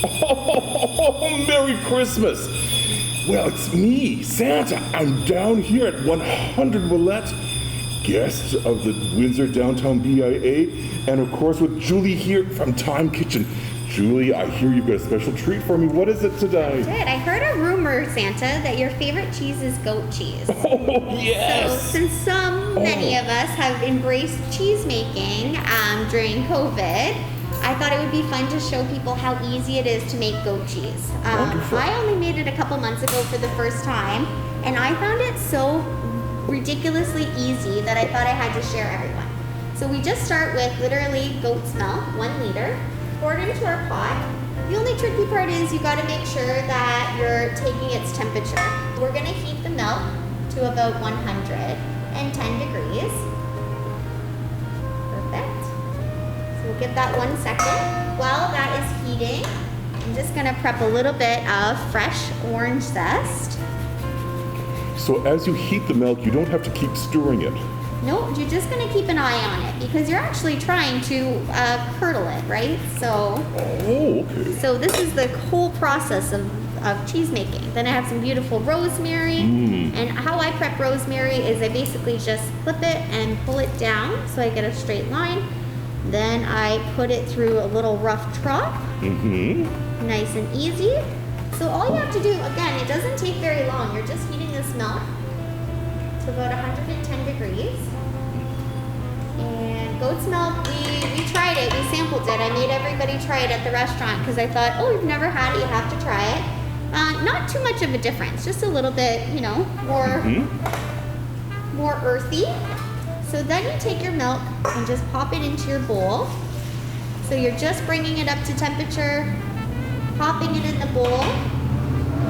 Oh, Merry Christmas! Well, it's me, Santa. I'm down here at 100 Willette, guest of the Windsor Downtown BIA, and of course with Julie here from Thyme Kitchen. Julie, I hear you've got a special treat for me. What is it today? I heard a rumor, Santa, that your favorite cheese is goat cheese. Oh, yes! So since many of us have embraced cheese making during COVID, I thought it would be fun to show people how easy it is to make goat cheese. Wonderful. I only made it a couple months ago for the first time, and I found it so ridiculously easy that I thought I had to share everyone. So we just start with literally goat's milk, 1 liter, pour it into our pot. The only tricky part is you got to make sure that you're taking its temperature. We're going to heat the milk to about 110 degrees. Perfect. So we'll give that 1 second. While that is heating, I'm just going to prep a little bit of fresh orange zest. So as you heat the milk, you don't have to keep stirring it. No, you're just going to keep an eye on it because you're actually trying to curdle it, right? So this is the whole process of cheese making. Then I have some beautiful rosemary. And how I prep rosemary is I basically just flip it and pull it down so I get a straight line. Then I put it through a little rough chop. Nice and easy. So all you have to do, again, it doesn't take very long. You're just heating this milk to about 110 degrees. And goat's milk, we tried it, we sampled it. I made everybody try it at the restaurant because I thought, oh, you've never had it, you have to try it. Not too much of a difference, just a little bit, more earthy. So then you take your milk and just pop it into your bowl. So you're just bringing it up to temperature, popping it in the bowl.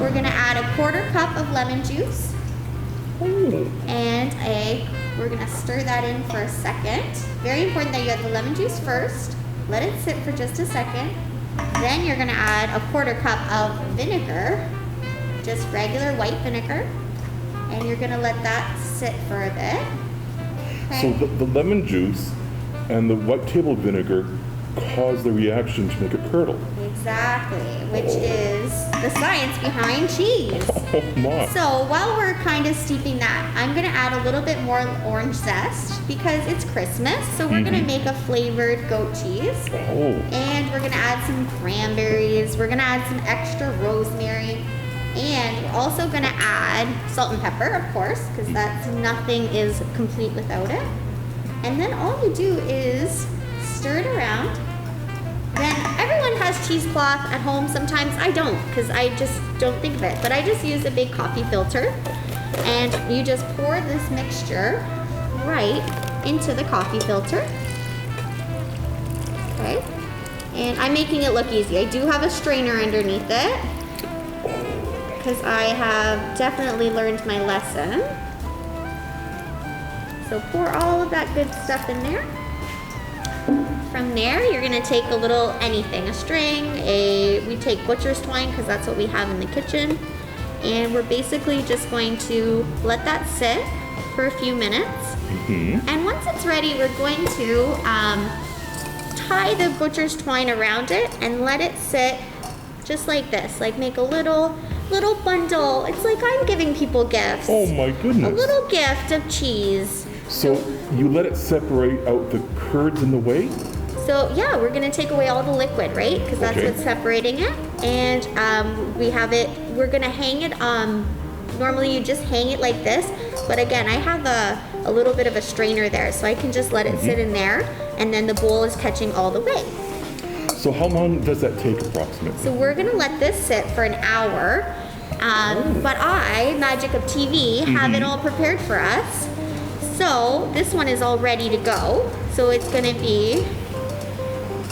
We're gonna add a 1/4 cup of lemon juice. And we're gonna stir that in for a second. Very important that you add the lemon juice first. Let it sit for just a second. Then you're gonna add a 1/4 cup of vinegar, just regular white vinegar. And you're gonna let that sit for a bit. Okay. So the lemon juice and the white table vinegar cause the reaction to make it curdle. Exactly, which is the science behind cheese. Oh my. So while we're kind of steeping that, I'm gonna add a little bit more orange zest because it's Christmas. So we're gonna make a flavored goat cheese. And we're gonna add some cranberries. We're gonna add some extra rosemary. And we're also gonna add salt and pepper, of course, because nothing is complete without it. And then all you do is stir it around. Then everyone has cheesecloth at home. Sometimes I don't because I just don't think of it. But I just use a big coffee filter. And you just pour this mixture right into the coffee filter. Okay. And I'm making it look easy. I do have a strainer underneath it because I have definitely learned my lesson. So pour all of that good stuff in there. From there, you're gonna take a little anything, a string, we take butcher's twine because that's what we have in the kitchen. And we're basically just going to let that sit for a few minutes. And once it's ready, we're going to tie the butcher's twine around it and let it sit just like this, like make a little bundle. It's like I'm giving people gifts. Oh my goodness. A little gift of cheese. So you let it separate out the curds in the whey? So yeah, we're gonna take away all the liquid, right? Because that's what's separating it. And we're gonna hang it, normally you just hang it like this. But again, I have a little bit of a strainer there, so I can just let it sit in there. And then the bowl is catching all the whey. So how long does that take approximately? So we're gonna let this sit for an hour. But magic of TV, have it all prepared for us. So this one is all ready to go. So it's gonna be,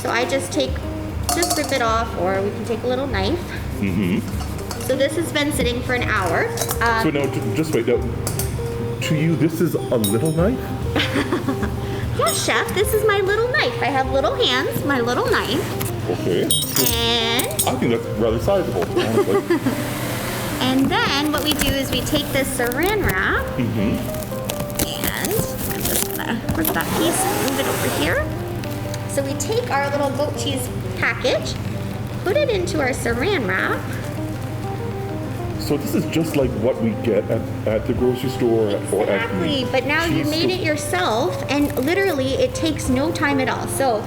so I just rip it off, or we can take a little knife. So this has been sitting for an hour. So now, just wait, now, to you this is a little knife? Yeah, chef, this is my little knife. I have little hands, my little knife. Okay. And I think that's rather sizable, honestly. And then what we do is we take this saran wrap, and I'm just gonna rip that piece and move it over here. So we take our little goat cheese package, put it into our saran wrap. So this is just like what we get at the grocery store or at Exactly, but now you made it yourself, and literally it takes no time at all. So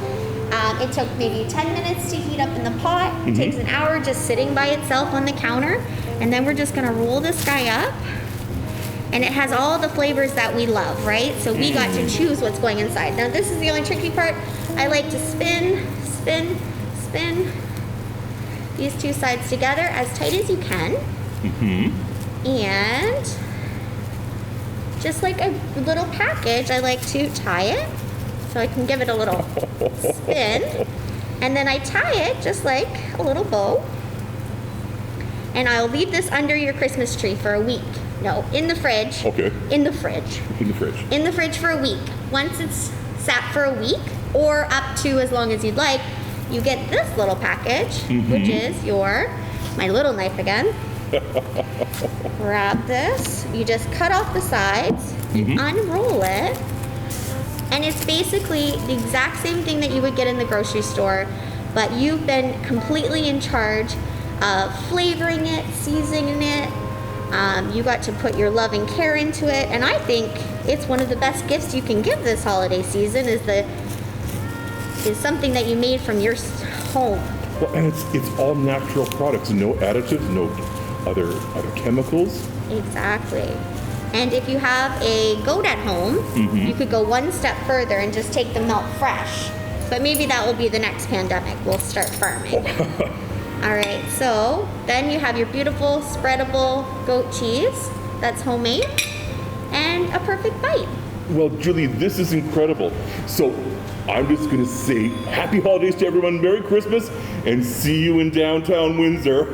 it took maybe 10 minutes to heat up in the pot. It takes an hour just sitting by itself on the counter, and then we're just gonna roll this guy up. And it has all the flavors that we love, right? So we got to choose what's going inside. Now this is the only tricky part. I like to spin these two sides together as tight as you can. And just like a little package, I like to tie it so I can give it a little spin. And then I tie it just like a little bow. And I'll leave this under your Christmas tree for a week. No, in the fridge. Okay. In the fridge. In the fridge. In the fridge for a week. Once it's sat for a week, or up to as long as you'd like, you get this little package, which is my little knife again. Grab this. You just cut off the sides, unroll it, and it's basically the exact same thing that you would get in the grocery store, but you've been completely in charge of flavoring it, seasoning it. You got to put your love and care into it, and I think it's one of the best gifts you can give this holiday season is something that you made from your home. Well, and it's all natural products, no additives, no other chemicals. Exactly. And if you have a goat at home, you could go one step further and just take the milk fresh. But maybe that will be the next pandemic. We'll start farming. All right, so then you have your beautiful spreadable goat cheese that's homemade and a perfect bite. Well, Julie, this is incredible. So I'm just going to say happy holidays to everyone, Merry Christmas, and see you in downtown Windsor.